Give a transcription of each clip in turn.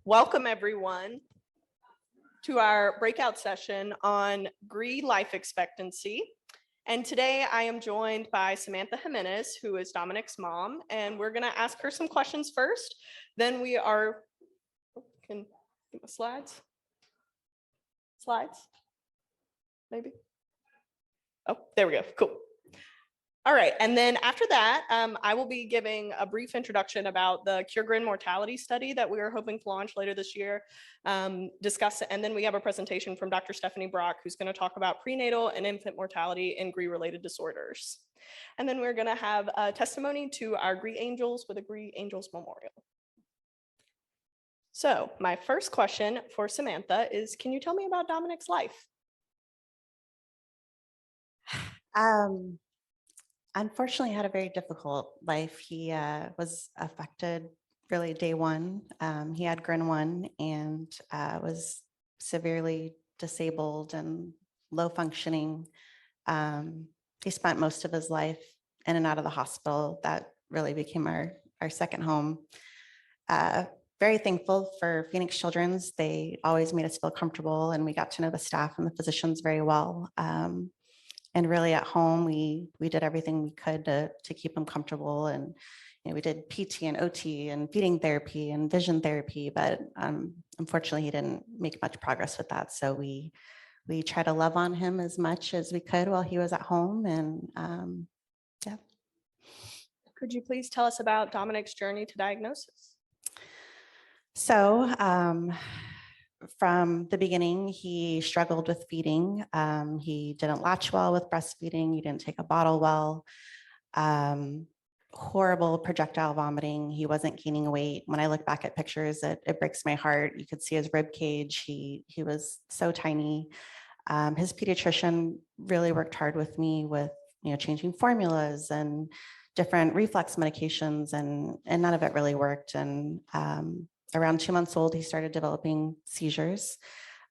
Welcome everyone to our breakout session on GRI life expectancy. And today I am joined by Samantha Jiminez, who is Dominic's mom, and we're gonna ask her some questions first. Then we are, can slides? Slides? Maybe? Oh, there we go, cool. All right, and then after that, I will be giving a brief introduction about the CureGRIN mortality study that we are hoping to launch later this year, and then we have a presentation from Dr. Stefanie Brock, who's gonna talk about prenatal and infant mortality and GRI-related disorders. And then we're gonna have a testimony to our GRI Angels with a GRI Angels Memorial. So my first question for Samantha is, can you tell me about Dominic's life? Unfortunately, had a very difficult life. He was affected really day one. He had GRIN1 and was severely disabled and low functioning. He spent most of his life in and out of the hospital. That really became our second home. Very thankful for Phoenix Children's. They always made us feel comfortable, and we got to know the staff and the physicians very well. And really at home, we did everything we could to keep him comfortable. And we did PT and OT and feeding therapy and vision therapy, but unfortunately he didn't make much progress with that. So we try to love on him as much as we could while he was at home. And yeah. Could you please tell us about Dominic's journey to diagnosis? So from the beginning, he struggled with feeding. He didn't latch well with breastfeeding. He didn't take a bottle well. Horrible projectile vomiting. He wasn't gaining weight. When I look back at pictures, it breaks my heart. You could see his rib cage. He was so tiny. His pediatrician really worked hard with me with changing formulas and different reflex medications, and none of it really worked. And around 2 months old, he started developing seizures,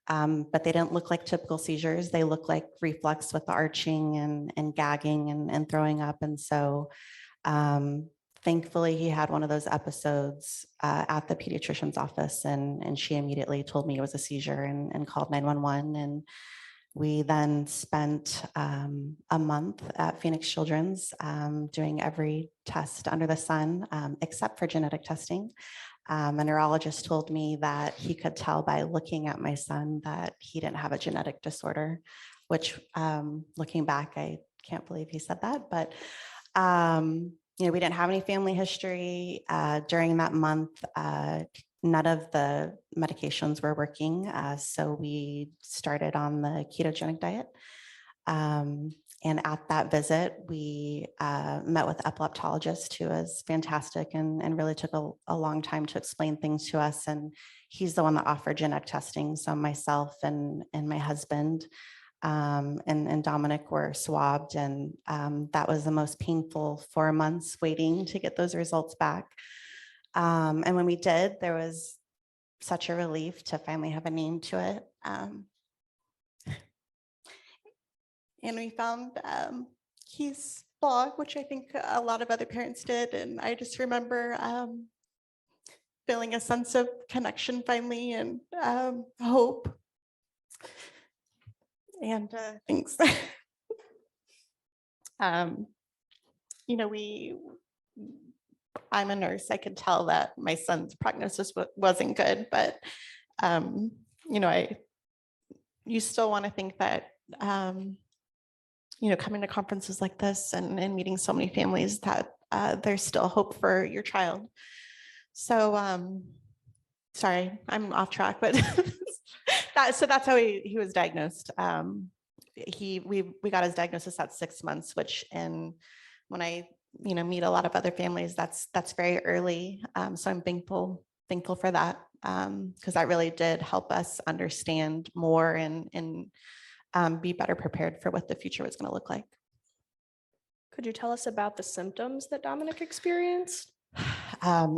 but they didn't look like typical seizures. They looked like reflex with the arching and gagging and throwing up. And so thankfully, he had one of those episodes at the pediatrician's office, and she immediately told me it was a seizure and called 911. And we then spent a month at Phoenix Children's doing every test under the sun, except for genetic testing. A neurologist told me that he could tell by looking at my son that he didn't have a genetic disorder, which looking back, I can't believe he said that. But we didn't have any family history. During that month, none of the medications were working. So we started on the ketogenic diet. And at that visit, we met with an epileptologist who was fantastic and really took a long time to explain things to us. And he's the one that offered genetic testing. So myself and my husband and Dominic were swabbed. And that was the most painful 4 months waiting to get those results back. And when we did, there was such a relief to finally have a name to it. And we found Keith's blog, which I think a lot of other parents did. And I just remember feeling a sense of connection finally and hope. And thanks. I'm a nurse. I could tell that my son's prognosis wasn't good, but you still want to think that coming to conferences like this and meeting so many families that there's still hope for your child. So sorry, I'm off track, but so that's how he was diagnosed. We got his diagnosis at 6 months, which when I meet a lot of other families, that's very early. So I'm thankful for that, because that really did help us understand more and be better prepared for what the future was going to look like. Could you tell us about the symptoms that Dominic experienced?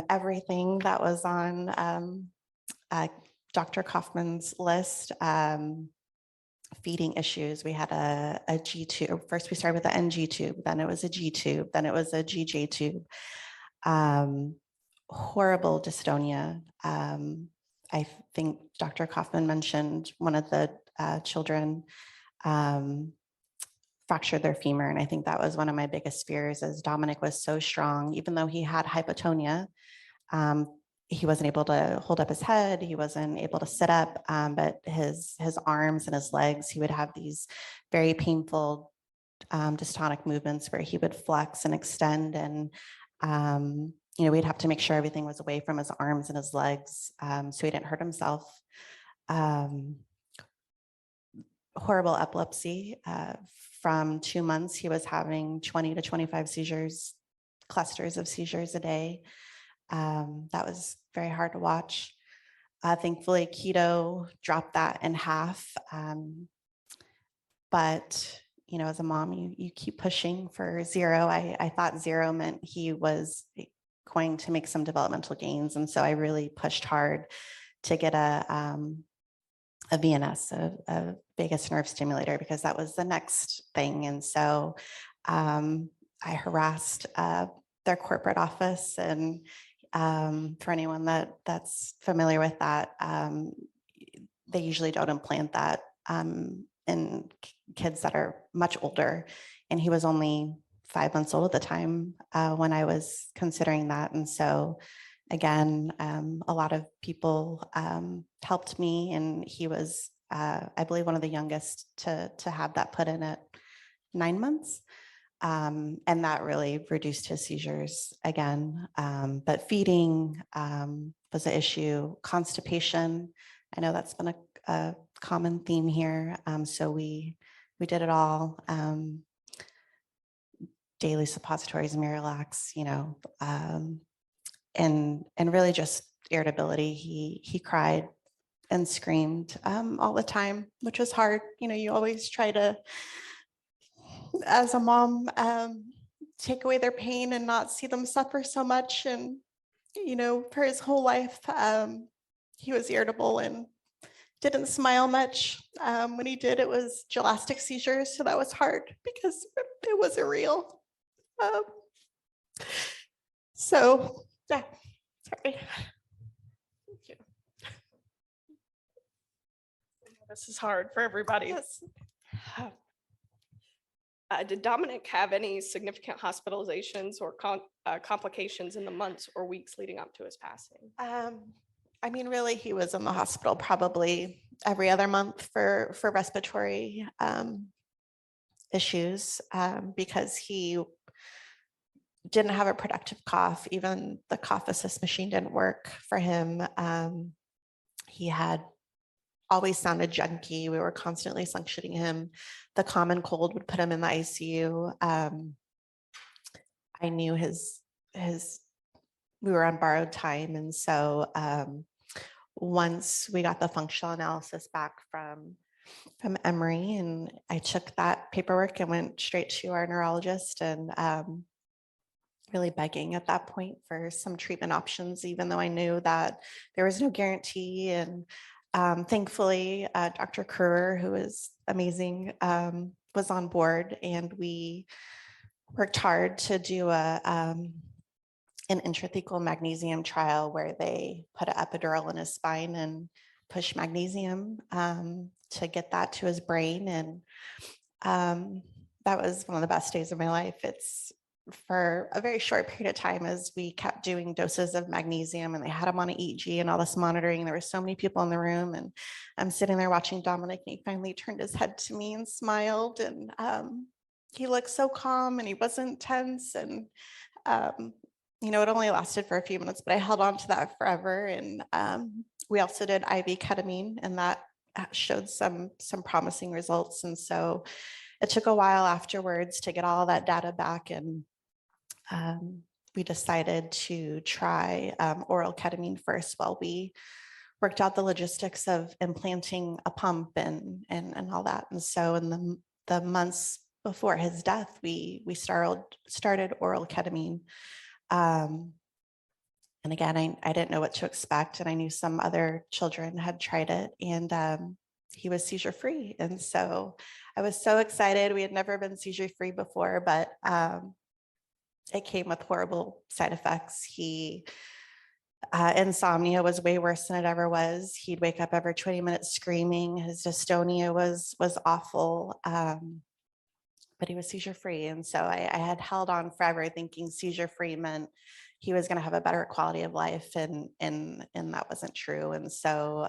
Everything that was on Dr. Kaufman's list. Feeding issues. We had a G tube. First, we started with the NG tube, then it was a G tube, then it was a GJ tube. Horrible dystonia. I think Dr. Kaufman mentioned one of the children fractured their femur. And I think that was one of my biggest fears, as Dominic was so strong, even though he had hypotonia. He wasn't able to hold up his head. He wasn't able to sit up, but his arms and his legs, he would have these very painful dystonic movements where he would flex and extend. And, we'd have to make sure everything was away from his arms and his legs so he didn't hurt himself. Horrible epilepsy. From 2 months, he was having 20 to 25 seizures, clusters of seizures a day. That was very hard to watch. Thankfully, keto dropped that in half. But, as a mom, you keep pushing for zero. I thought zero meant he was going to make some developmental gains. And so I really pushed hard to get a VNS, a vagus nerve stimulator, because that was the next thing. And so I harassed their corporate office. And for anyone that's familiar with that, they usually don't implant that in kids that are much older. And he was only 5 months old at the time when I was considering that. And so again, a lot of people helped me, and he was, I believe, one of the youngest to have that put in at 9 months. And that really reduced his seizures again. But feeding was an issue. Constipation, I know that's been a common theme here. So we did it all. Daily suppositories, Miralax, and really just irritability. He cried and screamed all the time, which was hard. You always try to, as a mom, take away their pain and not see them suffer so much. And, for his whole life, he was irritable and didn't smile much. When he did, it was gelastic seizures. So that was hard because it wasn't real. So, yeah, sorry. Thank you. This is hard for everybody. Yes. Did Dominic have any significant hospitalizations or complications in the months or weeks leading up to his passing? Really, he was in the hospital probably every other month for respiratory issues because he didn't have a productive cough. Even the cough assist machine didn't work for him. He had always sounded junky. We were constantly suctioning him. The common cold would put him in the ICU. I knew we were on borrowed time. And so once we got the functional analysis back from Emory, and I took that paperwork and went straight to our neurologist, and really begging at that point for some treatment options, even though I knew that there was no guarantee. And thankfully, Dr. Kruger, who is amazing, was on board, and we worked hard to do an intrathecal magnesium trial where they put an epidural in his spine and push magnesium to get that to his brain. And that was one of the best days of my life. It's for a very short period of time as we kept doing doses of magnesium, and they had him on an EEG and all this monitoring. There were so many people in the room, and I'm sitting there watching Dominic, and he finally turned his head to me and smiled, and he looked so calm and he wasn't tense. And it only lasted for a few minutes, but I held on to that forever. And we also did IV ketamine, and that showed some promising results. And so it took a while afterwards to get all that data back, and we decided to try oral ketamine first while we worked out the logistics of implanting a pump and all that. And so in the months before his death, we started oral ketamine. And again, I didn't know what to expect, and I knew some other children had tried it, and he was seizure free. And so I was so excited. We had never been seizure free before, but it came with horrible side effects. He Insomnia was way worse than it ever was. He'd wake up every 20 minutes screaming. His dystonia was awful, but he was seizure free. And so I had held on forever thinking seizure free meant he was going to have a better quality of life, and that wasn't true. And so,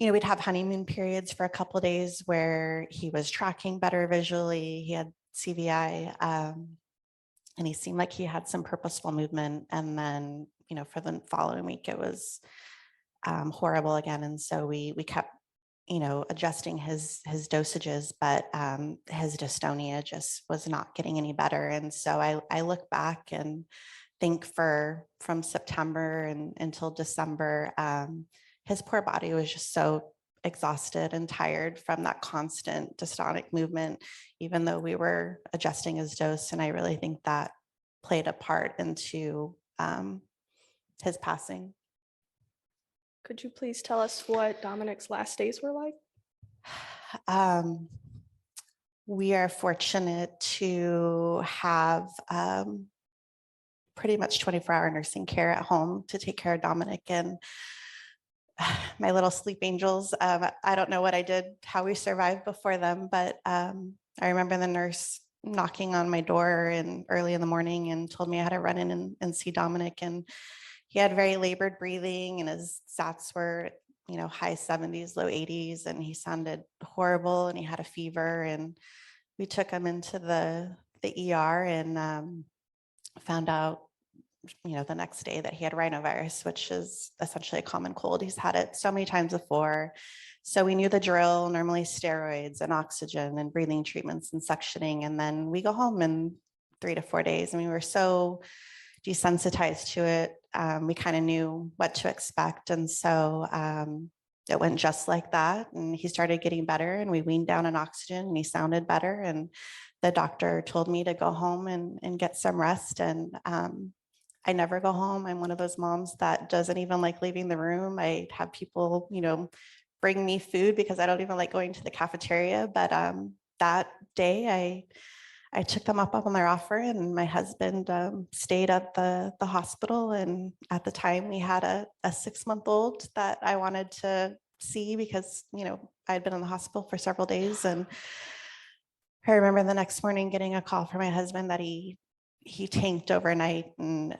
we'd have honeymoon periods for a couple of days where he was tracking better visually. He had CVI. And he seemed like he had some purposeful movement. And then, for the following week, it was horrible again. And so we kept, adjusting his dosages, but his dystonia just was not getting any better. And so I look back and think from September until December, his poor body was just so exhausted and tired from that constant dystonic movement, even though we were adjusting his dose. And I really think that played a part into his passing. Could you please tell us what Dominic's last days were like? We are fortunate to have pretty much 24-hour nursing care at home to take care of Dominic. And my little sleep angels, I don't know what I did, how we survived before them, but I remember the nurse knocking on my door early in the morning and told me I had to run in and see Dominic. And he had very labored breathing, and his sats were, high 70s, low 80s, and he sounded horrible, and he had a fever. And we took him into the ER and found out, the next day that he had rhinovirus, which is essentially a common cold. He's had it so many times before. So we knew the drill, normally steroids and oxygen and breathing treatments and suctioning. And then we go home in 3 to 4 days. And we were so desensitized to it. We kind of knew what to expect. And so it went just like that. And he started getting better, and we weaned down on oxygen, and he sounded better. And the doctor told me to go home and get some rest. And I never go home. I'm one of those moms that doesn't even like leaving the room. I have people, bring me food because I don't even like going to the cafeteria. But that day I took them up on their offer, and my husband stayed at the hospital. And at the time we had a 6-month-old that I wanted to see because, I'd been in the hospital for several days. And I remember the next morning getting a call from my husband that he tanked overnight, and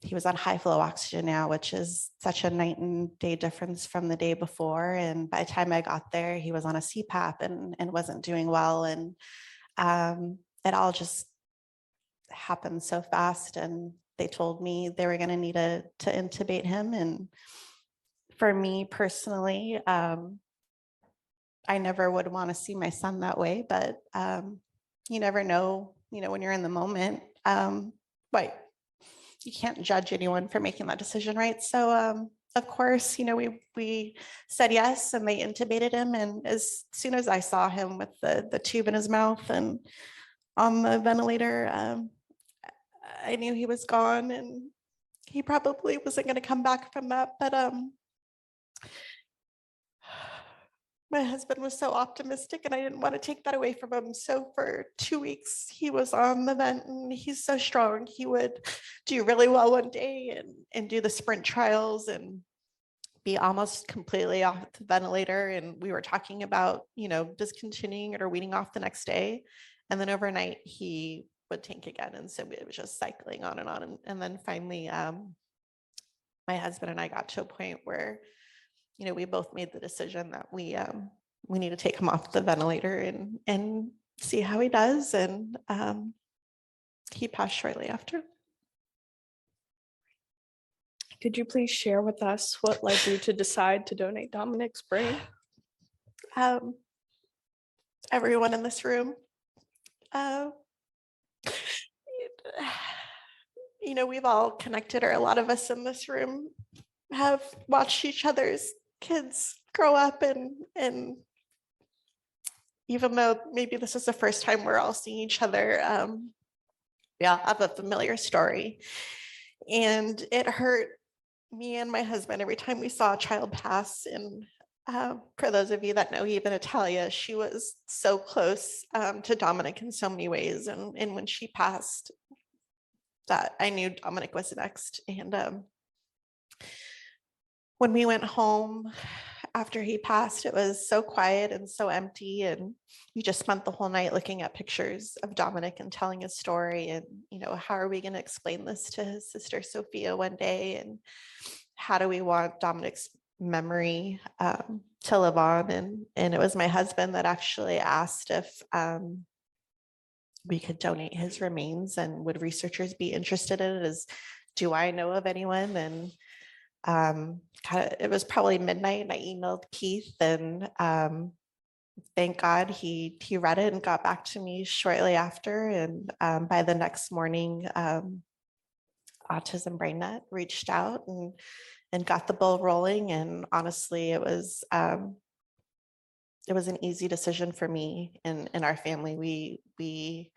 he was on high flow oxygen now, which is such a night and day difference from the day before. And by the time I got there, he was on a CPAP and wasn't doing well. And it all just happened so fast. And they told me they were going to need to intubate him. And for me personally, I never would want to see my son that way, but you never know, when you're in the moment. But you can't judge anyone for making that decision, right? So of course, we said yes, and they intubated him. And as soon as I saw him with the tube in his mouth and on the ventilator, I knew he was gone, and he probably wasn't going to come back from that. But my husband was so optimistic, and I didn't want to take that away from him. So for 2 weeks, he was on the vent, and he's so strong. He would do really well one day and do the sprint trials and be almost completely off the ventilator. And we were talking about, discontinuing it or weaning off the next day. And then overnight, he would tank again. And so it was just cycling on and on. And then finally, my husband and I got to a point where we both made the decision that we need to take him off the ventilator and see how he does. And he passed shortly after. Could you please share with us what led you to decide to donate Dominic's brain? Everyone in this room, we've all connected, or a lot of us in this room have watched each other's kids grow up, and even though maybe this is the first time we're all seeing each other, I have a familiar story. And it hurt me and my husband every time we saw a child pass. And for those of you that know even Italia, she was so close to Dominic in so many ways. And when she passed, that I knew Dominic was next. And when we went home after he passed, it was so quiet and so empty. And we just spent the whole night looking at pictures of Dominic and telling his story. And, you know, how are we going to explain this to his sister Sophia one day? And how do we want Dominic's memory to live on? And it was my husband that actually asked if we could donate his remains, and would researchers be interested in it? Do I know of anyone? And it was probably midnight, and I emailed Keith, and thank God he read it and got back to me shortly after. And by the next morning, Autism BrainNet reached out and got the ball rolling. And honestly, it was an easy decision for me and our family. We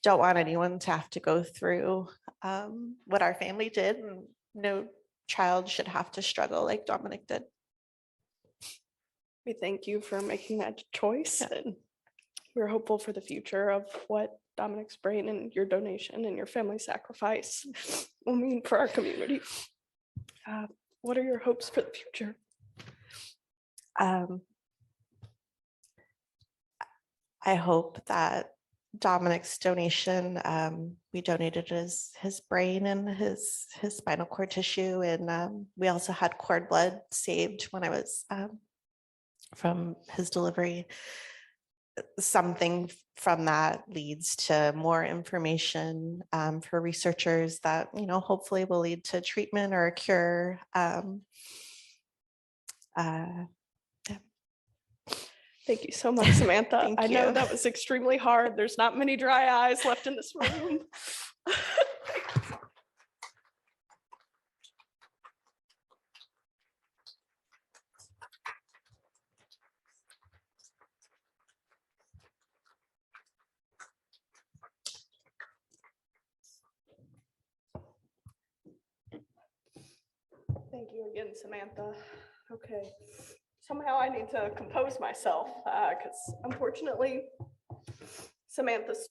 don't want anyone to have to go through what our family did, and no child should have to struggle like Dominic did. We thank you for making that choice, Yeah. and we're hopeful for the future of what Dominic's brain and your donation and your family sacrifice will mean for our community. What are your hopes for the future? I hope that Dominic's donation, we donated his brain and his spinal cord tissue, and we also had cord blood saved when I was from his delivery. Something from that leads to more information for researchers that, you know, hopefully will lead to treatment or a cure. Thank you so much, Samantha. Thank I know you. that was extremely hard. There's not many dry eyes left in this room. Thank you again, Samantha. Okay. Somehow I need to compose myself because unfortunately, Samantha's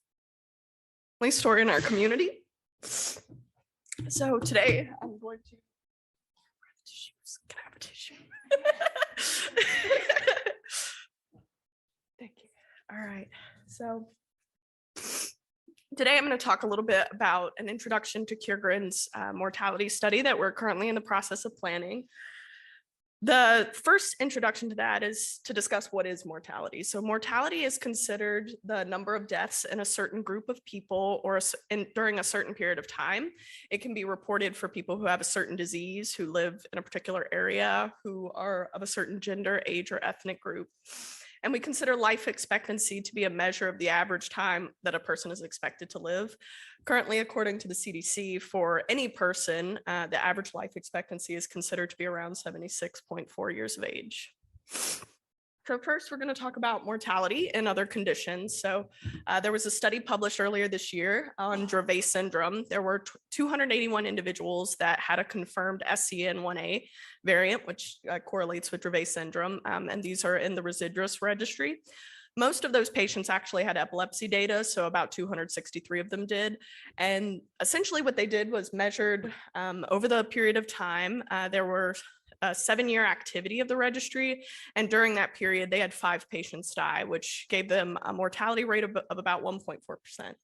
only story in our community. So today I'm going to, can I have a tissue? Thank you. All right. So today I'm going to talk a little bit about an introduction to CureGRIN's mortality study that we're currently in the process of planning. The first introduction to that is to discuss what is mortality. So mortality is considered the number of deaths in a certain group of people or during a certain period of time. It can be reported for people who have a certain disease, who live in a particular area, who are of a certain gender, age, or ethnic group. And we consider life expectancy to be a measure of the average time that a person is expected to live. Currently, according to the CDC, for any person, the average life expectancy is considered to be around 76.4 years of age. So first, we're going to talk about mortality and other conditions. So there was a study published earlier this year on Dravet syndrome. There were 281 individuals that had a confirmed SCN1A variant, which correlates with Dravet syndrome, and these are in the Residuos registry. Most of those patients actually had epilepsy data, so about 263 of them did. And essentially what they did was measured over the period of time. There were a 7-year activity of the registry, and during that period, they had 5 patients die, which gave them a mortality rate of about 1.4%.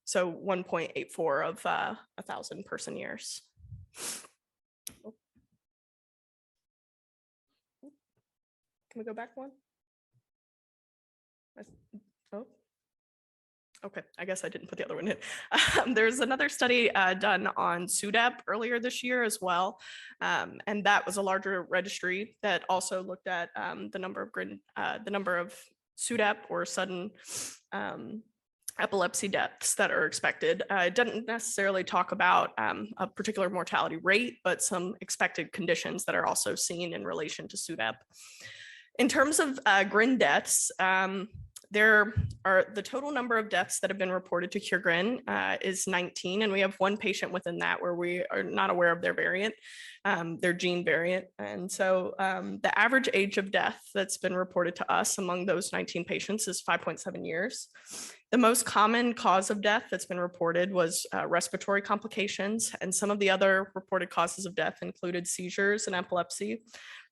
So 1.84 of 1,000 person years. Can we go back one? Oh, okay. I guess I didn't put the other one in. There's another study done on SUDEP earlier this year as well. And that was a larger registry that also looked at the number of SUDEP or sudden epilepsy deaths that are expected. It doesn't necessarily talk about a particular mortality rate, but some expected conditions that are also seen in relation to SUDEP. In terms of GRIN deaths, there are the total number of deaths that have been reported to CureGRIN is 19, and we have 1 patient within that where we are not aware of their variant, their gene variant. And so the average age of death that's been reported to us among those 19 patients is 5.7 years. The most common cause of death that's been reported was respiratory complications, and some of the other reported causes of death included seizures and epilepsy,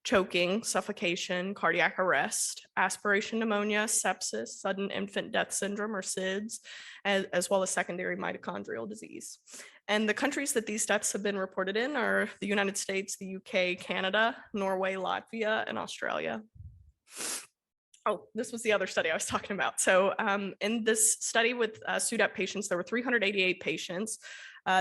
choking, suffocation, cardiac arrest, aspiration pneumonia, sepsis, sudden infant death syndrome or SIDS, as well as secondary mitochondrial disease. And the countries that these deaths have been reported in are the United States, the UK, Canada, Norway, Latvia, and Australia. Oh, this was the other study I was talking about. So in this study with SUDEP patients, there were 388 patients.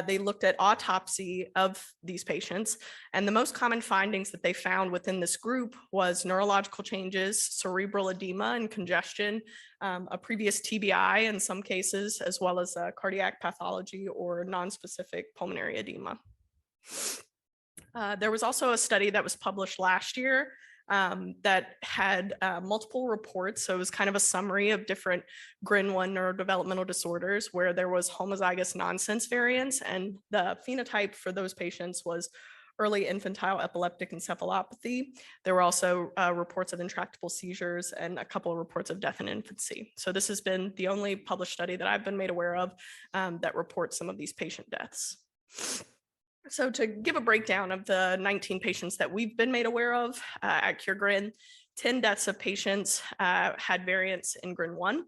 They looked at autopsy of these patients, and the most common findings that they found within this group was neurological changes, cerebral edema and congestion, a previous TBI in some cases, as well as cardiac pathology or nonspecific pulmonary edema. There was also a study that was published last year that had multiple reports. So it was kind of a summary of different GRIN1 neurodevelopmental disorders where there was homozygous nonsense variants, and the phenotype for those patients was early infantile epileptic encephalopathy. There were also reports of intractable seizures and a couple of reports of death in infancy. So this has been the only published study that I've been made aware of that reports some of these patient deaths. So to give a breakdown of the 19 patients that we've been made aware of at CureGRIN, 10 deaths of patients had variants in GRIN1.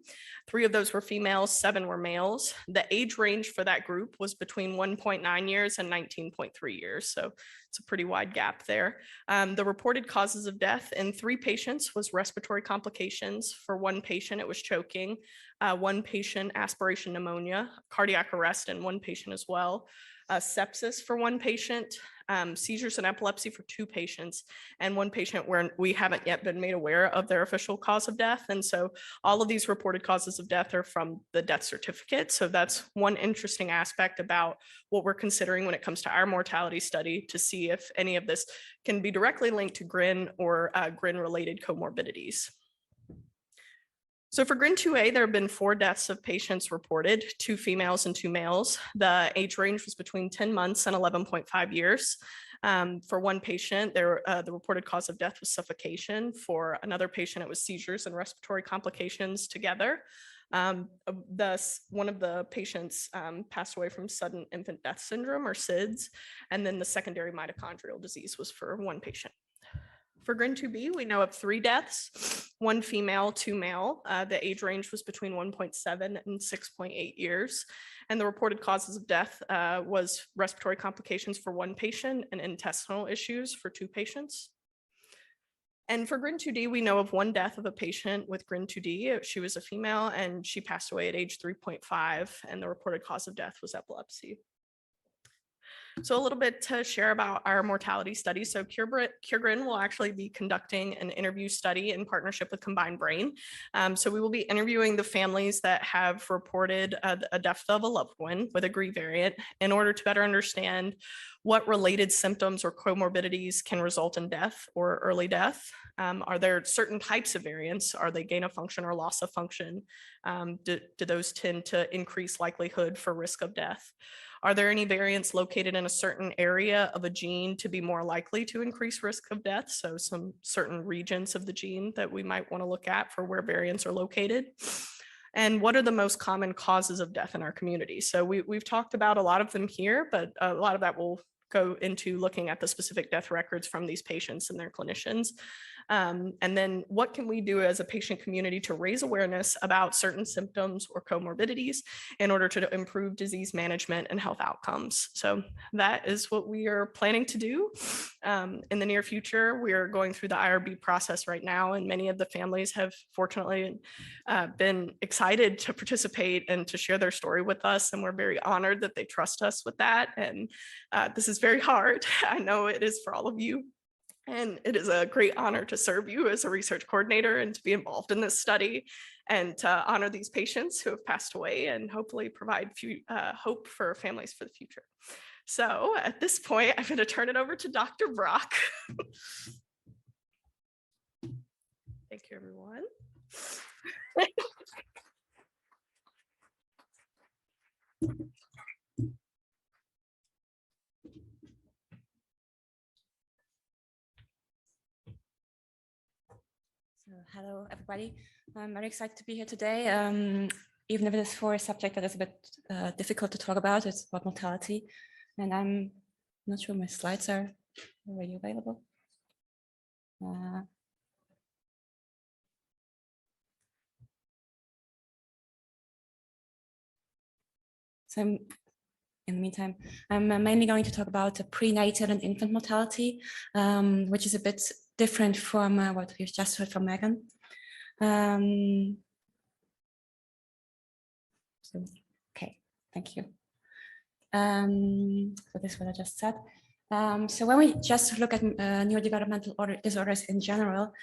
3 of those were females, 7 were males. The age range for that group was between 1.9 years and 19.3 years. So it's a pretty wide gap there. The reported causes of death in 3 patients was respiratory complications. For 1 patient, it was choking. 1 patient, aspiration pneumonia, cardiac arrest in 1 patient as well. Sepsis for 1 patient, seizures and epilepsy for 2 patients, and 1 patient where we haven't yet been made aware of their official cause of death. And so all of these reported causes of death are from the death certificate. So that's one interesting aspect about what we're considering when it comes to our mortality study, to see if any of this can be directly linked to GRIN or GRIN-related comorbidities. So for GRIN 2A, there have been 4 deaths of patients reported, 2 females and 2 males. The age range was between 10 months and 11.5 years. For 1 patient, the reported cause of death was suffocation. For another patient, it was seizures and respiratory complications together. One of the patients passed away from sudden infant death syndrome or SIDS, and then the secondary mitochondrial disease was for 1 patient. For GRIN 2B, we know of 3 deaths, 1 female, 2 male. The age range was between 1.7 and 6.8 years. And the reported causes of death was respiratory complications for 1 patient and intestinal issues for 2 patients. And for GRIN 2D, we know of 1 death of a patient with GRIN 2D. She was a female and she passed away at age 3.5, and the reported cause of death was epilepsy. So a little bit to share about our mortality study. So CureGRIN will actually be conducting an interview study in partnership with Combined Brain. So we will be interviewing the families that have reported a death of a loved one with a GRI variant in order to better understand what related symptoms or comorbidities can result in death or early death. Are there certain types of variants? Are they gain of function or loss of function? Do those tend to increase likelihood for risk of death? Are there any variants located in a certain area of a gene to be more likely to increase risk of death? So some certain regions of the gene that we might want to look at for where variants are located. And what are the most common causes of death in our community? So we've talked about a lot of them here, but a lot of that will go into looking at the specific death records from these patients and their clinicians. And then what can we do as a patient community to raise awareness about certain symptoms or comorbidities in order to improve disease management and health outcomes? So that is what we are planning to do. In the near future, we are going through the IRB process right now, and many of the families have fortunately been excited to participate and to share their story with us, and we're very honored that they trust us with that. And this is very hard. I know it is for all of you. And it is a great honor to serve you as a research coordinator and to be involved in this study and to honor these patients who have passed away and hopefully provide hope for families for the future. So at this point, I'm going to turn it over to Dr. Brock. Thank you, everyone. Hello, everybody. I'm very excited to be here today. even if it is for a subject that is a bit difficult to talk about. It's about mortality. And I'm not sure my slides are already available. So in the meantime, I'm mainly going to talk about prenatal and infant mortality, which is a bit different from what we've just heard from Meagan. Okay, thank you. So this is what I just said. So when we just look at neurodevelopmental disorders in general,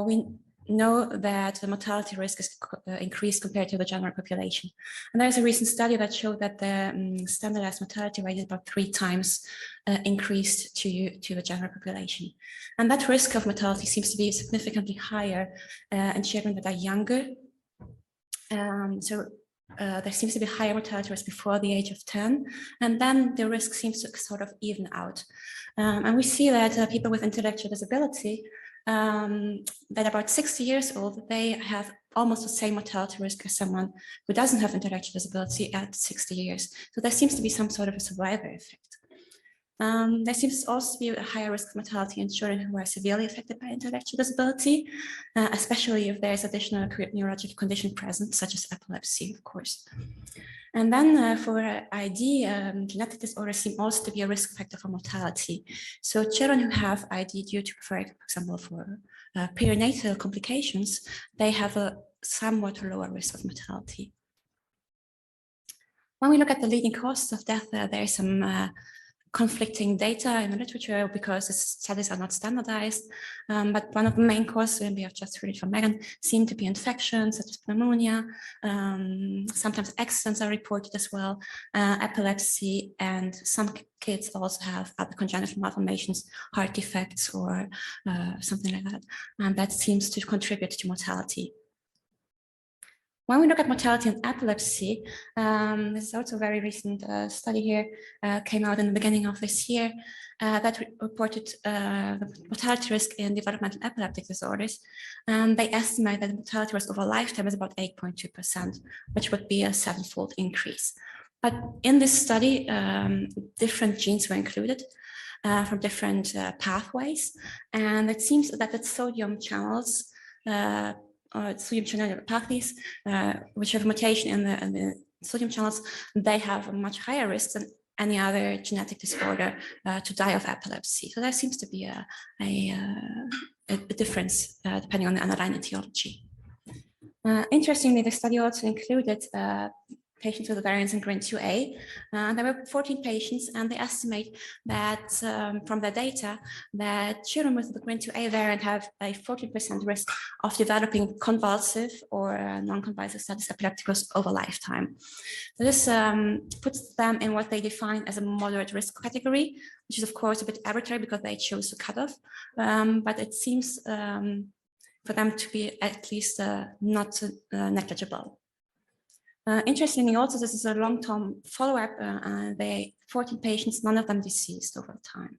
we know that the mortality risk is increased compared to the general population. And there's a recent study that showed that the standardized mortality rate is about 3 times increased to the general population. And that risk of mortality seems to be significantly higher in children that are younger. There seems to be higher mortality risk before the age of 10, and then the risk seems to sort of even out. And we see that people with intellectual disability, that about 60 years old, they have almost the same mortality risk as someone who doesn't have intellectual disability at 60 years. So there seems to be some sort of a survivor effect. There seems also to be a higher risk of mortality in children who are severely affected by intellectual disability, especially if there's additional neurological condition present, such as epilepsy, of course. And then for ID, genetic disorders seem also to be a risk factor for mortality. So children who have ID due to, for example, for perinatal complications, they have a somewhat lower risk of mortality. When we look at the leading causes of death, there is some conflicting data in the literature because the studies are not standardized. But one of the main causes, and we have just heard it from Meagan, seem to be infections such as pneumonia. Sometimes accidents are reported as well, epilepsy, and some kids also have other congenital malformations, heart defects, or something like that. And that seems to contribute to mortality. When we look at mortality in epilepsy, this is also a very recent study here, came out in the beginning of this year, that reported the mortality risk in developmental epileptic disorders. And they estimate that the mortality risk over a lifetime is about 8.2%, which would be a 7-fold increase. But in this study, different genes were included from different pathways. And it seems that the sodium channels, sodium channel pathways, which have mutation in the sodium channels, they have a much higher risk than any other genetic disorder to die of epilepsy. So there seems to be a difference depending on the underlying etiology. Interestingly, the study also included patients with variants in GRIN2A. There were 14 patients, and they estimate that from the data that children with the GRIN2A variant have a 14% risk of developing convulsive or non-convulsive status epilepticus over lifetime. So this puts them in what they define as a moderate risk category, which is of course a bit arbitrary because they chose to cut off, but it seems for them to be at least not negligible. Interestingly, also, this is a long-term follow-up. They 14 patients, none of them deceased over time.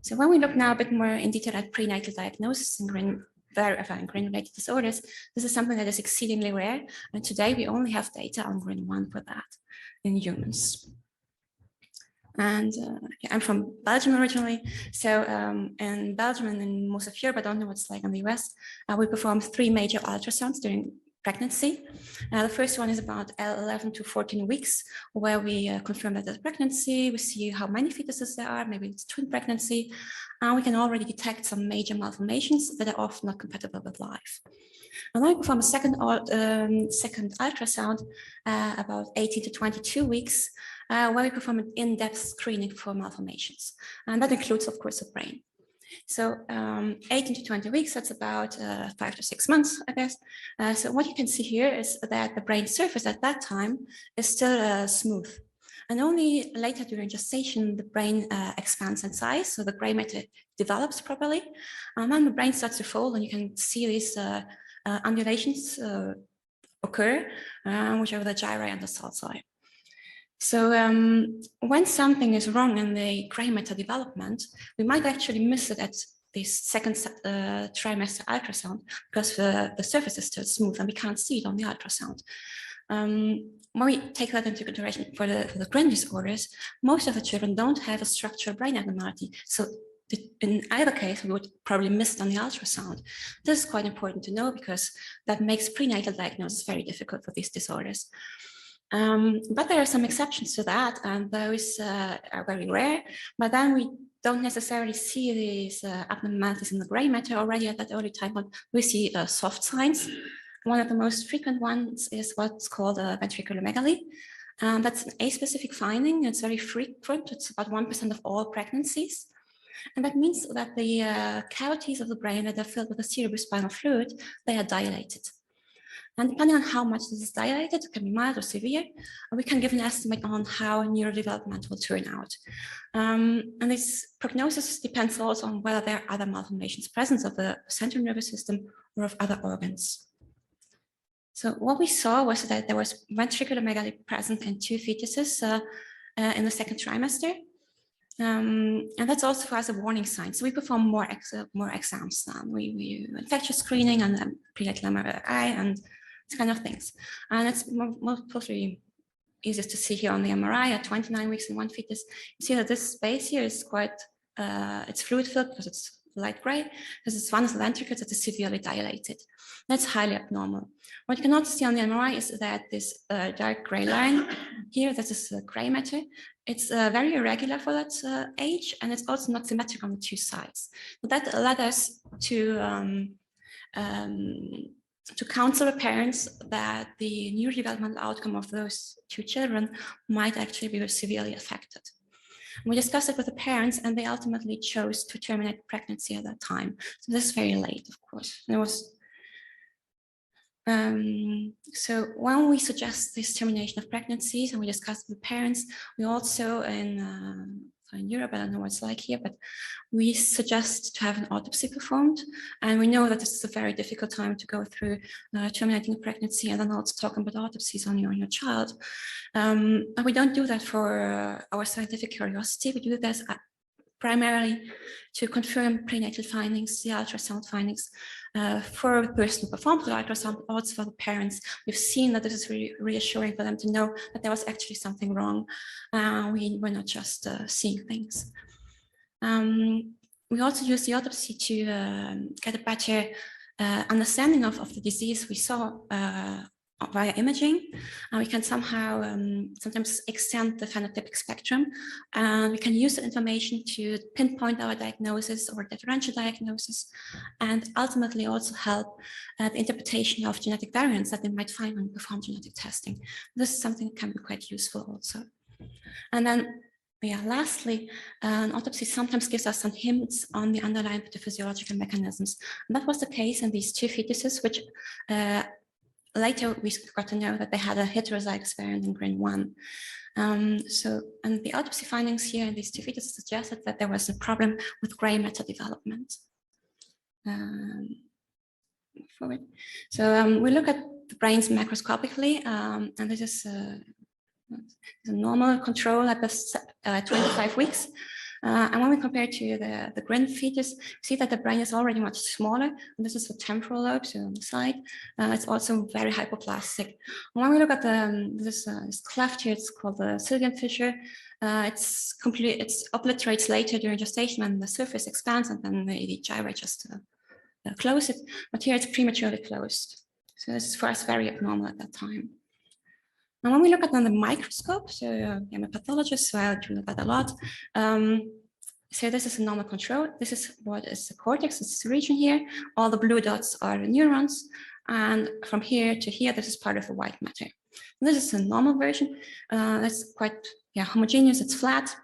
So when we look now a bit more in detail at prenatal diagnosis and GRIN-related disorders, this is something that is exceedingly rare. And today we only have data on GRIN1 for that in humans. And I'm from Belgium originally. So in Belgium and in most of Europe, I don't know what it's like in the US, we perform 3 major ultrasounds during pregnancy. The first one is about 11 to 14 weeks, where we confirm that there's pregnancy. We see how many fetuses there are, maybe it's twin pregnancy. And we can already detect some major malformations that are often not compatible with life. And then we perform a second ultrasound about 18 to 22 weeks, where we perform an in-depth screening for malformations. And that includes, of course, the brain. So 18 to 20 weeks, that's about 5 to 6 months, I guess. So what you can see here is that the brain surface at that time is still smooth. And only later during gestation, the brain expands in size. So the gray matter develops properly. And then the brain starts to fold, and you can see these undulations occur, which are the gyri and the sulci. So when something is wrong in the gray matter development, we might actually miss it at this second trimester ultrasound, because the surface is still smooth and we can't see it on the ultrasound. When we take that into consideration for the GRIN disorders, most of the children don't have a structural brain abnormality. So in either case, we would probably miss it on the ultrasound. This is quite important to know because that makes prenatal diagnosis very difficult for these disorders. But there are some exceptions to that, and those are very rare. But then we don't necessarily see these abnormalities in the gray matter already at that early time, but we see soft signs. One of the most frequent ones is what's called ventriculomegaly. That's an aspecific finding. It's very frequent. It's about 1% of all pregnancies. And that means that the cavities of the brain that are filled with the cerebrospinal fluid, they are dilated. And depending on how much this is dilated, it can be mild or severe, we can give an estimate on how neurodevelopment will turn out. And this prognosis depends also on whether there are other malformations present of the central nervous system or of other organs. So what we saw was that there was ventriculomegaly present in 2 fetuses in the second trimester. And that's also for us a warning sign. So we perform more exams. We infectious screening and prenatal MRI and these kind of things. And it's mostly easiest to see here on the MRI at 29 weeks in one fetus. You see that this space here is quite, it's fluid filled because it's light gray. This is one of the ventricles that is severely dilated. That's highly abnormal. What you can also see on the MRI is that this dark gray line here, this is gray matter. It's very irregular for that age, and it's also not symmetric on the 2 sides. But that led us to counsel the parents that the neurodevelopmental outcome of those 2 children might actually be severely affected. We discussed it with the parents, and they ultimately chose to terminate pregnancy at that time. So this is very late, of course. And it was so when we suggest this termination of pregnancies and we discuss with the parents, we also in Europe, I don't know what it's like here, but we suggest to have an autopsy performed. And we know that this is a very difficult time to go through terminating a pregnancy and then also talking about autopsies on your child. And we don't do that for our scientific curiosity. We do this primarily to confirm prenatal findings, the ultrasound findings, for the person who performed the ultrasound, but also for the parents. We've seen that this is really reassuring for them to know that there was actually something wrong. We were not just seeing things. We also use the autopsy to get a better understanding of the disease we saw via imaging. We can somehow sometimes extend the phenotypic spectrum, and we can use the information to pinpoint our diagnosis or differential diagnosis, and ultimately also help the interpretation of genetic variants that they might find when we perform genetic testing. This is something that can be quite useful also. And then, yeah, lastly, an autopsy sometimes gives us some hints on the underlying pathophysiological mechanisms. And that was the case in these 2 fetuses, which later we got to know that they had a heterozygous variant in GRIN1. And the autopsy findings here in these 2 fetuses suggested that there was a problem with gray matter development. So we look at the brains macroscopically, and this is a normal control at the 25 weeks. And when we compare to the GRIN fetus, we see that the brain is already much smaller. And this is the temporal lobe, so on the side. It's also very hypoplastic. And when we look at this cleft here, it's called the Sylvian fissure. It obliterates later during gestation, and the surface expands, and then the gyri just close it. But here it's prematurely closed. So this is for us very abnormal at that time. And when we look at it on the microscope, so I'm a pathologist, so I do that a lot. So this is a normal control. This is what is the cortex, it's the region here. All the blue dots are the neurons. And from here to here, this is part of the white matter. And this is a normal version. That's quite homogeneous, it's flat.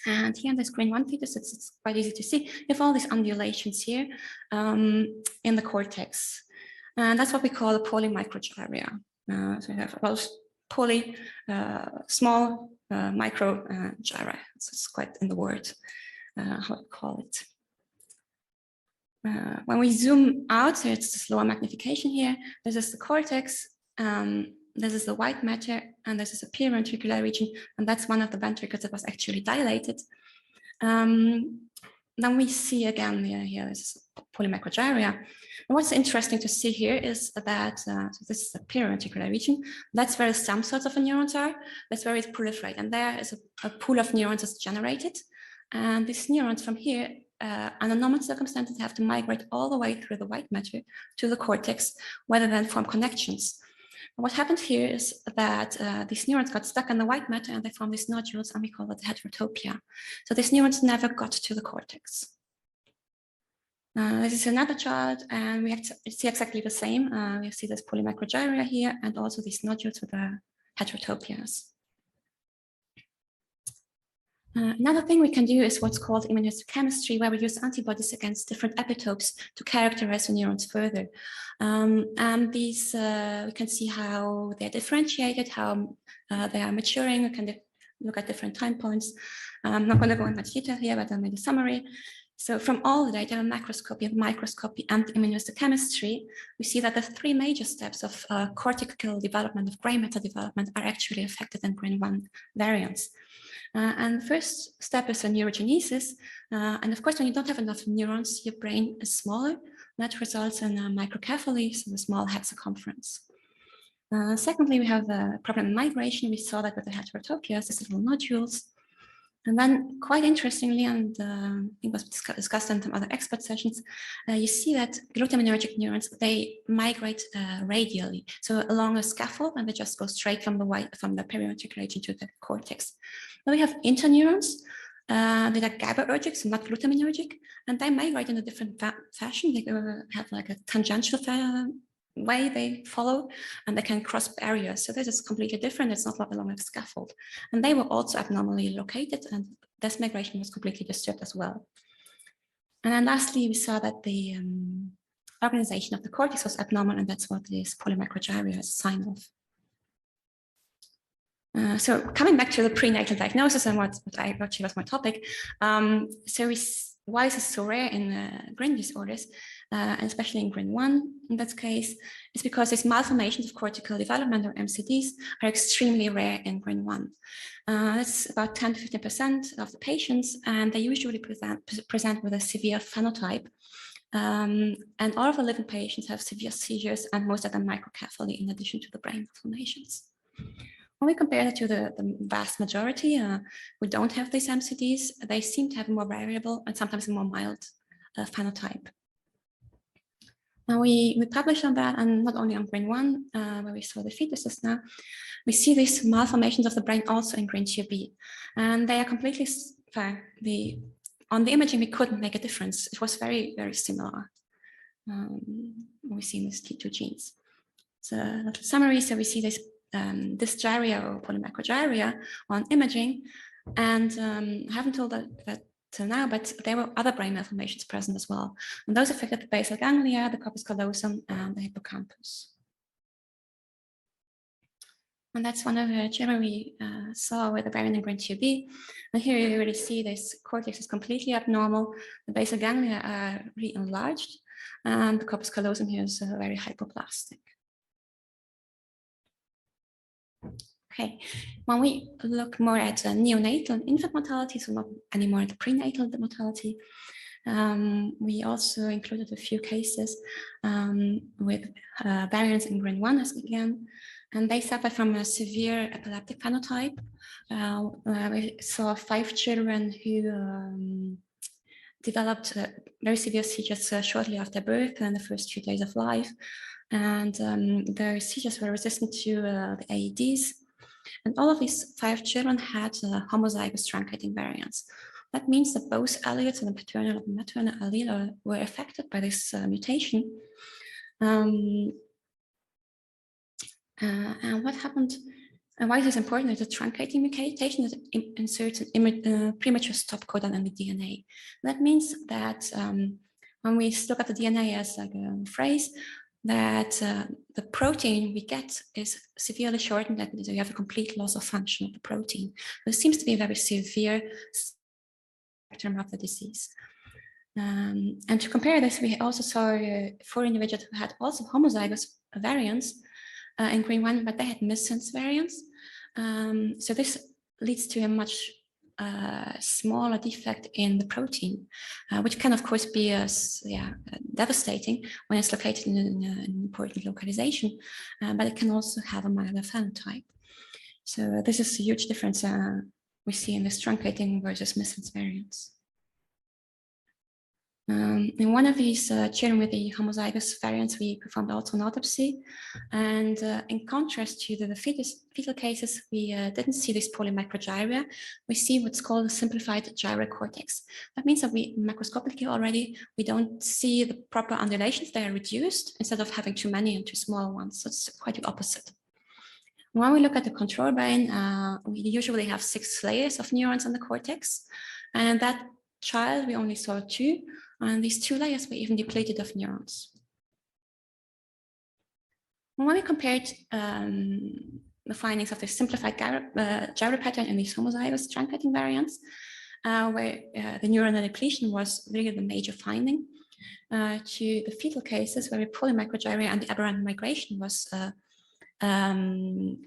And here in this GRIN1 fetus, it's quite easy to see. You have all these undulations here in the cortex. And that's what we call a polymicrogyria. So you have both small micro gyri. So it's quite in the word how to call it. When we zoom out, so it's this lower magnification here. This is the cortex. This is the white matter, and this is a periventricular region, and that's one of the ventricles that was actually dilated. then we see again here is polymicrogyria. And what's interesting to see here is that so this is a periventricular region. That's where the stem cells of the neurons are. That's where it proliferates, and there is a pool of neurons is generated. And these neurons from here, under normal circumstances, have to migrate all the way through the white matter to the cortex, where they then form connections. And what happened here is that these neurons got stuck in the white matter, and they form these nodules, and we call it heterotopia. So these neurons never got to the cortex. This is another chart, and we see exactly the same. We see this polymicrogyria here, and also these nodules with the heterotopias. Another thing we can do is what's called immunohistochemistry, where we use antibodies against different epitopes to characterize the neurons further. And these, we can see how they're differentiated, how they are maturing. We can look at different time points. I'm not going to go into much detail here, but I made a summary. So from all the data, macroscopy, microscopy, and immunohistochemistry, we see that the three major steps of cortical development, of gray matter development, are actually affected in GRIN1 variants. And the first step is a neurogenesis. And of course, when you don't have enough neurons, your brain is smaller. That results in a microcephaly, so a small head circumference. Secondly, we have a problem in migration. We saw that with the heterotopias, these little nodules. And then quite interestingly, and I think was discussed in some other expert sessions, you see that glutaminergic neurons, they migrate radially. So along a scaffold, and they just go straight from the periventricular region to the cortex. Then we have interneurons that are GABAergic, so not glutaminergic, and they migrate in a different fashion. They have like a tangential way they follow, and they can cross barriers. So this is completely different. It's not along a scaffold. And they were also abnormally located, and this migration was completely disturbed as well. And then lastly, we saw that the organization of the cortex was abnormal, and that's what this polymicrogyria is a sign of. So coming back to the prenatal diagnosis and what actually was my topic. Why is this so rare in GRIN disorders, and especially in GRIN1 in that case? It's because these malformations of cortical development, or MCDs, are extremely rare in GRIN1. That's about 10 to 15% of the patients, and they usually present with a severe phenotype. And all of the living patients have severe seizures, and most of them microcephaly in addition to the brain malformations. When we compare that to the vast majority who don't have these MCDs, they seem to have a more variable and sometimes a more mild phenotype. Now we published on that, and not only on GRIN1, where we saw the fetuses now, we see these malformations of the brain also in GRIN2B. And they are completely, on the imaging, we couldn't make a difference. It was very, very similar. We see in these T2 genes. So a little summary, so we see this dysgyria or polymicrogyria on imaging, and I haven't told that till now, but there were other brain malformations present as well, and those affected the basal ganglia, the corpus callosum, and the hippocampus. And that's one of the children we saw with the variant in GRIN2B. And here you really see this cortex is completely abnormal. The basal ganglia are really enlarged, and the corpus callosum here is very hypoplastic. Okay, when we look more at neonatal and infant mortality, so not anymore at the prenatal mortality, we also included a few cases with variants in GRIN1 again, and they suffer from a severe epileptic phenotype. We saw 5 children who developed very severe seizures shortly after birth and the first few days of life. And their seizures were resistant to the AEDs. And all of these 5 children had homozygous truncating variants. That means that both alleles, the paternal and maternal allele, were affected by this mutation. And what happened, and why is this important, is a truncating mutation that inserts a premature stop codon in the DNA. That means that when we look at the DNA as like a phrase, that the protein we get is severely shortened, that you have a complete loss of function of the protein. There seems to be a very severe spectrum of the disease. And to compare this, we also saw 4 individuals who had also homozygous variants in GRIN1, but they had missense variants. So this leads to a much smaller defect in the protein, which can of course be devastating when it's located in an important localization, but it can also have a milder phenotype. So this is a huge difference we see in this truncating versus missense variants. In one of these children with the homozygous variants, we performed also an autopsy, and in contrast to the fetal cases, we didn't see this polymicrogyria. We see what's called a simplified gyrocortex. That means that we macroscopically already, we don't see the proper undulations. They are reduced instead of having too many and too small ones. So it's quite the opposite. When we look at the control brain, we usually have 6 layers of neurons on the cortex, and that child, we only saw 2, and these 2 layers were even depleted of neurons. When we compared the findings of the simplified gyro pattern in these homozygous truncating variants, where the neuronal depletion was really the major finding, to the fetal cases where polymicrogyria and the aberrant migration was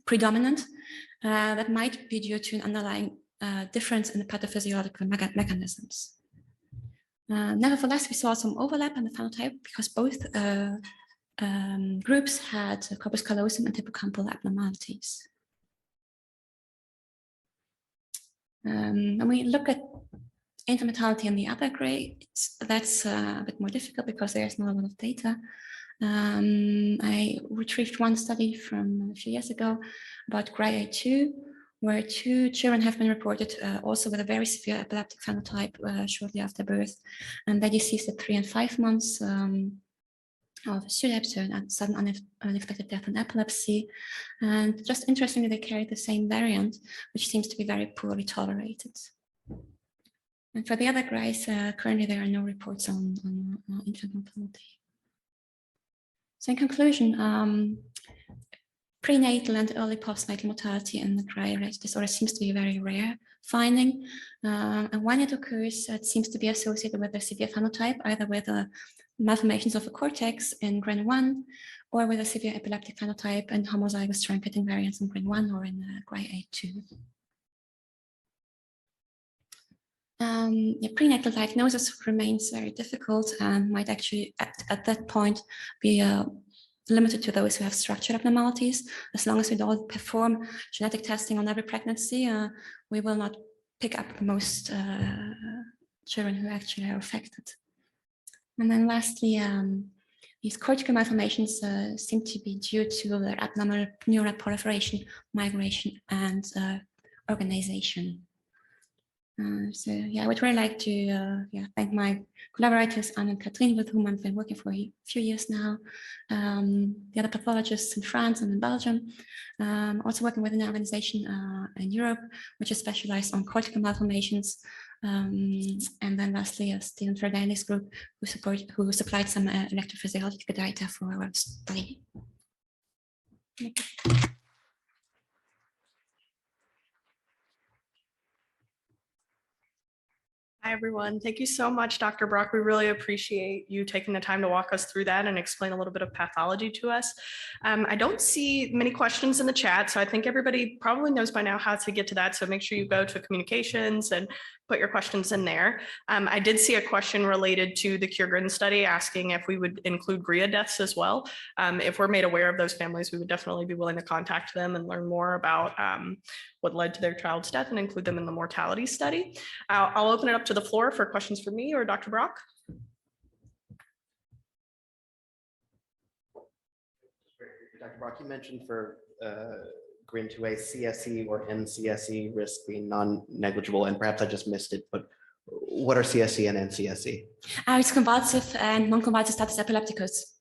predominant, that might be due to an underlying difference in the pathophysiological mechanisms. Nevertheless, we saw some overlap in the phenotype because both groups had corpus callosum and hippocampal abnormalities. When we look at intermortality in the other grades, that's a bit more difficult because there's not a lot of data. I retrieved one study from a few years ago about GRI 2, where 2 children have been reported also with a very severe epileptic phenotype shortly after birth, and they deceased at 3 and 5 months of pseudoepilepsy and sudden unexpected death in epilepsy. And just interestingly, they carried the same variant, which seems to be very poorly tolerated. And for the other GRIs, currently there are no reports on infant mortality. So in conclusion, prenatal and early postnatal mortality in the GRI disorder seems to be a very rare finding. And when it occurs, it seems to be associated with a severe phenotype, either with malformations of the cortex in GRIN1 or with a severe epileptic phenotype and homozygous truncating variants in GRIN1 or in GRI 2. Prenatal diagnosis remains very difficult and might actually at that point be limited to those who have structural abnormalities. As long as we don't perform genetic testing on every pregnancy, we will not pick up most children who actually are affected. And then lastly, these cortical malformations seem to be due to their abnormal neural proliferation, migration, and organization. So yeah, I would really like to thank my collaborators, Anne and Catherine, with whom I've been working for a few years now, the other pathologists in France and in Belgium, also working with an organization in Europe, which is specialized on cortical malformations, and then lastly, Stephen Fergani's group, who supplied some electrophysiological data for our study. Hi, everyone. Thank you so much, Dr. Brock. We really appreciate you taking the time to walk us through that and explain a little bit of pathology to us. I don't see many questions in the chat, so I think everybody probably knows by now how to get to that. So make sure you go to communications and put your questions in there. I did see a question related to the CureGRIN study asking if we would include GRIA deaths as well. If we're made aware of those families, we would definitely be willing to contact them and learn more about what led to their child's death and include them in the mortality study. I'll open it up to the floor for questions for me or Dr. Brock. Dr. Brock, you mentioned for GRIN 2A, CSE or NCSE risk being non-negligible, and perhaps I just missed it, but what are CSE and NCSE? It's convulsive and non-convulsive status epilepticus.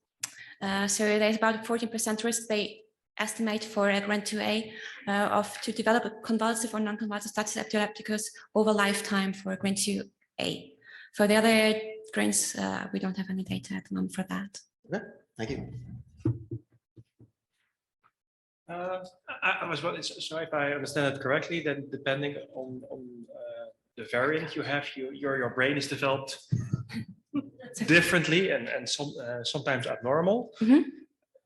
So there's about a 14% risk they estimate for a GRIN 2A to develop a convulsive or non-convulsive status epilepticus over lifetime for a GRIN 2A. For the other GRINs, we don't have any data at the moment for that. Okay, thank you. I was wondering, so if I understand it correctly, then depending on the variant you have, your brain is developed differently and sometimes abnormal. Mm-hmm.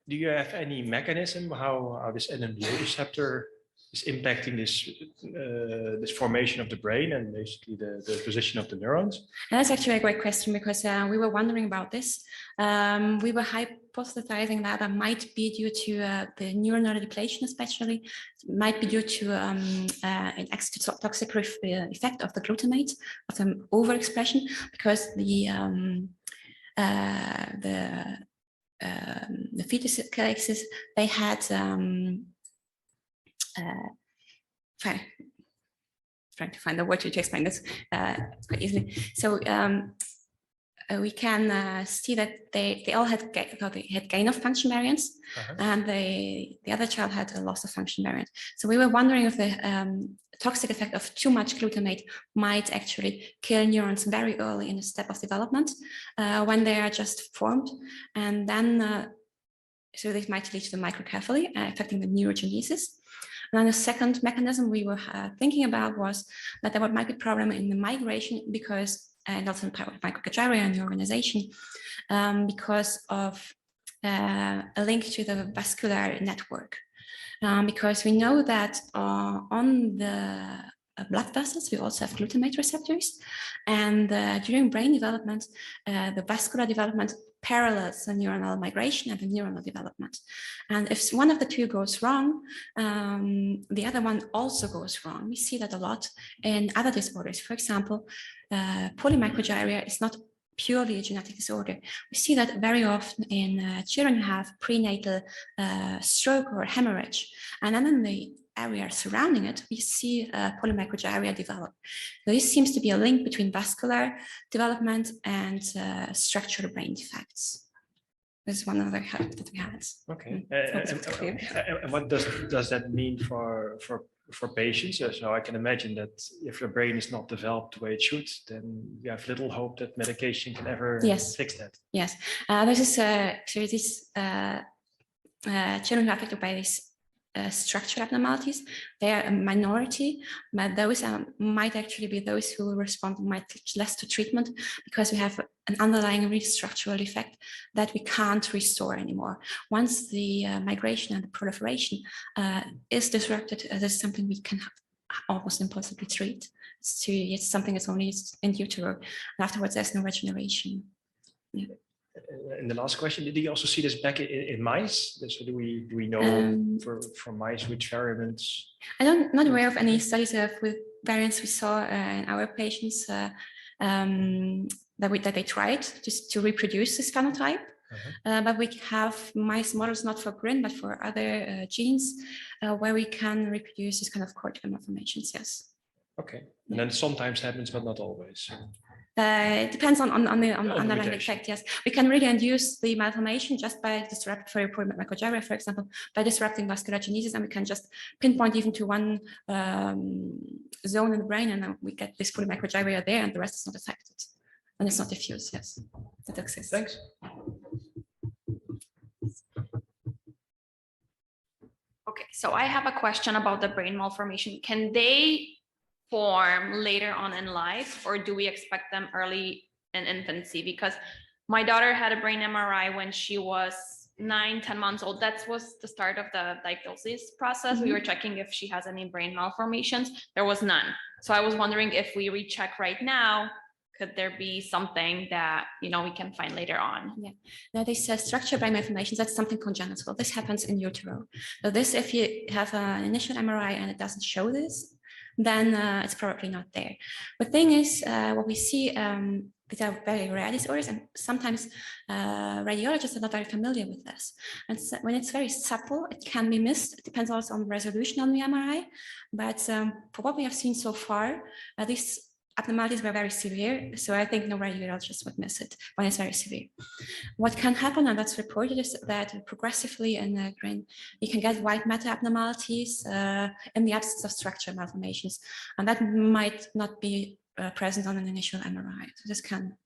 Do you have any mechanism how this NMDA receptor is impacting this formation of the brain and basically the position of the neurons? And that's actually a great question, because we were wondering about this. We were hypothesizing that it might be due to the neuronal depletion, especially. It might be due to an excitotoxic effect of the glutamate, of the overexpression, because the fetus cases, they had trying to find the word to explain this quite easily. So we can see that they all had gain of function variants, and the other child had a loss of function variant. So we were wondering if the toxic effect of too much glutamate might actually kill neurons very early in the step of development, when they are just formed, and then so this might lead to the microcephaly, affecting the neurogenesis. And then the second mechanism we were thinking about was that there might be a problem in the migration, because, and also in microgyria and the organization, because of a link to the vascular network. Because we know that on the blood vessels, we also have glutamate receptors, and during brain development, the vascular development parallels the neuronal migration and the neuronal development. And if one of the two goes wrong, the other one also goes wrong. We see that a lot in other disorders. For example, polymicrogyria is not purely a genetic disorder. We see that very often in children who have prenatal stroke or hemorrhage, and then in the area surrounding it, we see polymicrogyria develop. So this seems to be a link between vascular development and structural brain defects. This is one other help that we had. Okay. And what does that mean for patients? So I can imagine that if your brain is not developed the way it should, then you have little hope that medication can ever fix that. Yes. This is so these children who are affected by these structural abnormalities, they are a minority, but those might actually be those who respond less to treatment, because we have an underlying structural effect that we can't restore anymore. Once the migration and the proliferation is disrupted, this is something we can almost impossibly treat. It's something that's only in utero, and afterwards there's no regeneration. Yeah. And the last question, did you also see this back in mice? So do we know for mice which variants? I'm not aware of any studies with variants we saw in our patients that they tried to reproduce this phenotype. But we have mice models, not for GRIN, but for other genes, where we can reproduce this kind of cortical malformations, yes. Okay, and then sometimes happens, but not always. It depends on the underlying effect, yes. We can really induce the malformation just by disrupting, for microgyria, for example, by disrupting vascular genesis, and we can just pinpoint even to one zone in the brain, and then we get this polymicrogyria there, and the rest is not affected. And it's not diffuse, yes. That exists. Thanks. Okay, so I have a question about the brain malformation. Can they form later on in life, or do we expect them early in infancy? Because my daughter had a brain MRI when she was 9-10 months old. That was the start of the diagnosis process. We were checking if she has any brain malformations. There was none. So I was wondering if we recheck right now, could there be something that, you know, we can find later on? Yeah. Now, this structural brain malformations, that's something congenital. This happens in utero. So this, if you have an initial MRI and it doesn't show this, then it's probably not there. The thing is, what we see, these are very rare disorders, and sometimes radiologists are not very familiar with this. And so when it's very subtle, it can be missed. It depends also on the resolution on the MRI. But for what we have seen so far, these abnormalities were very severe. So I think no radiologist would miss it when it's very severe. What can happen, and that's reported, is that progressively in the brain, you can get white matter abnormalities in the absence of structural malformations. And that might not be present on an initial MRI. So this can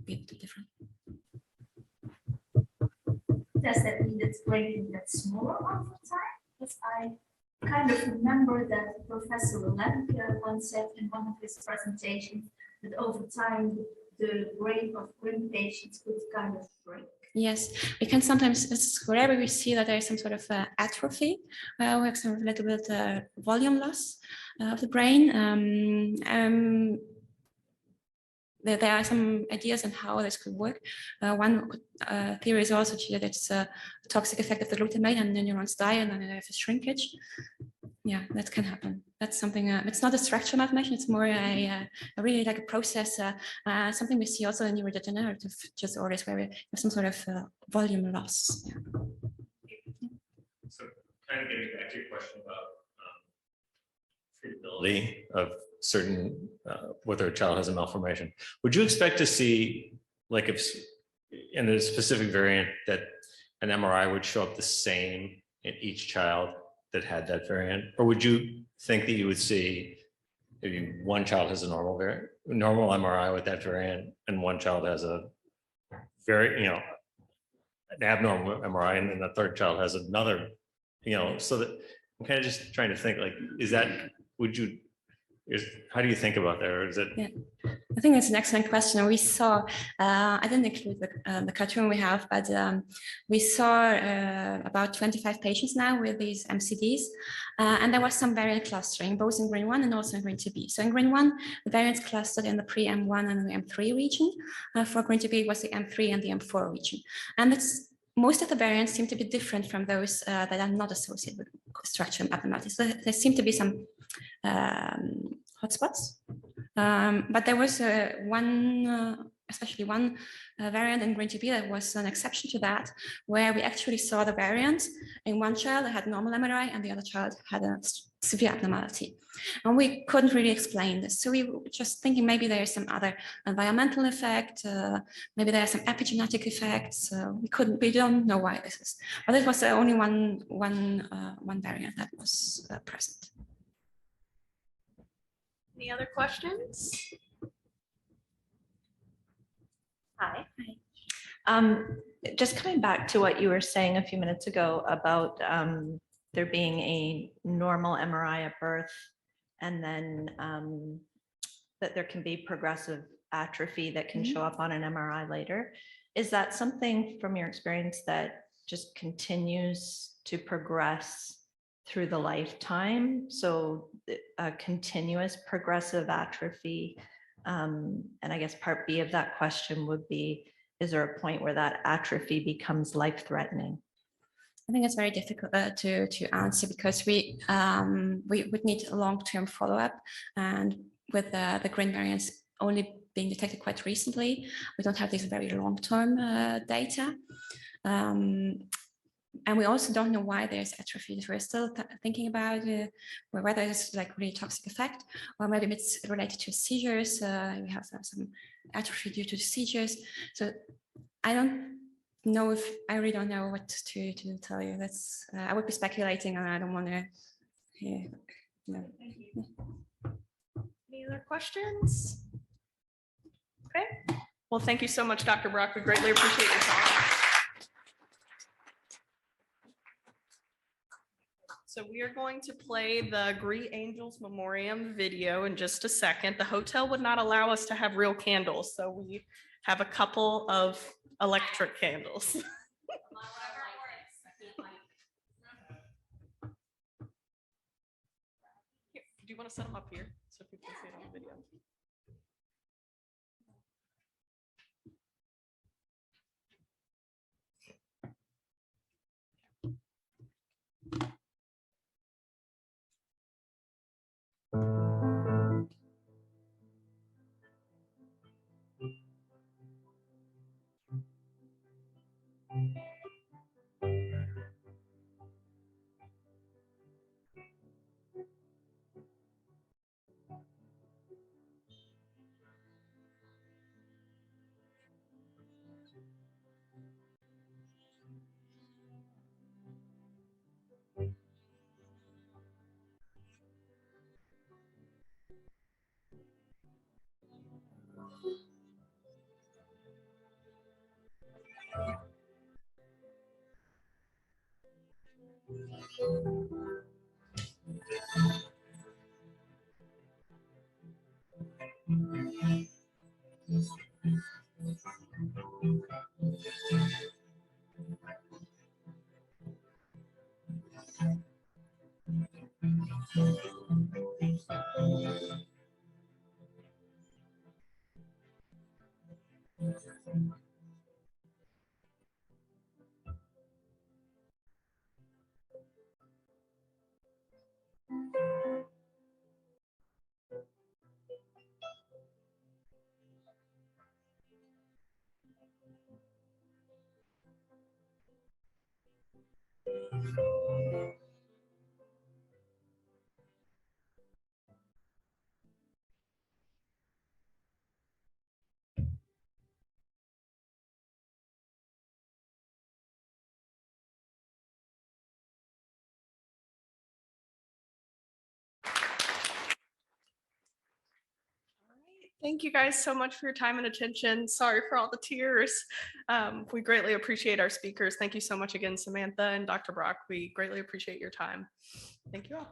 be a bit different. Does that mean it's going to get smaller over time? Because I kind of remember that Professor Lemke once said in one of his presentations that over time the brain of GRIN patients could kind of break. Yes, we can sometimes, wherever we see that there is some sort of atrophy, we have some little bit volume loss of the brain. There are some ideas on how this could work. One theory is also that it's a toxic effect of the glutamate, and the neurons die, and then they have a shrinkage. Yeah, that can happen. That's something. It's not a structural malformation. It's more a really like a process. Something we see also in neurodegenerative disorders where we have some sort of volume loss. Yeah. So, kind of getting back to your question about treatability of certain, whether a child has a malformation, would you expect to see, like, if in a specific variant, that an MRI would show up the same in each child that had that variant? Or would you think that you would see maybe one child has a normal MRI with that variant, and one child has a very, an abnormal MRI, and then the third child has another, so that I'm kind of just trying to think, like, how do you think about that? Or is it? Yeah, I think it's an excellent question. We saw, I didn't include the cartoon we have, but we saw about 25 patients now with these MCDs, and there was some variant clustering, both in GRIN 1 and also in GRIN 2B. So in GRIN 1, the variants clustered in the pre-M1 and the M3 region. For GRIN 2B, it was the M3 and the M4 region. And most of the variants seem to be different from those that are not associated with structural abnormalities. So there seem to be some hotspots, but there was especially one variant in GRIN 2B that was an exception to that, where we actually saw the variant in one child that had normal MRI and the other child had a severe abnormality. And we couldn't really explain this. So we were just thinking maybe there is some other environmental effect, maybe there are some epigenetic effects. We don't know why this is, but it was only one variant that was present. Any other questions? Hi. Just coming back to what you were saying a few minutes ago about there being a normal MRI at birth, and then that there can be progressive atrophy that can show up on an MRI later. Is that something from your experience that just continues to progress through the lifetime? So a continuous progressive atrophy. And I guess part B of that question would be, is there a point where that atrophy becomes life-threatening? I think it's very difficult to answer, because we would need a long-term follow-up, and with the GRIN variants only being detected quite recently, we don't have this very long-term data. And we also don't know why there's atrophy. We're still thinking about whether it's like really toxic effect, or maybe it's related to seizures. We have some atrophy due to seizures. So I really don't know what to tell you. That's I would be speculating, and I don't want to. Yeah, no. Any other questions? Okay. Well, thank you so much, Dr. Brock. We greatly appreciate your time. So we are going to play the GRI Angels Memoriam video in just a second. The hotel would not allow us to have real candles, so we have a couple of electric candles. Here, do you want to set them up here so people can see it on the video? Thank you guys so much for your time and attention. Sorry for all the tears. We greatly appreciate our speakers. Thank you so much again, Samantha and Dr. Brock. We greatly appreciate your time. Thank you all.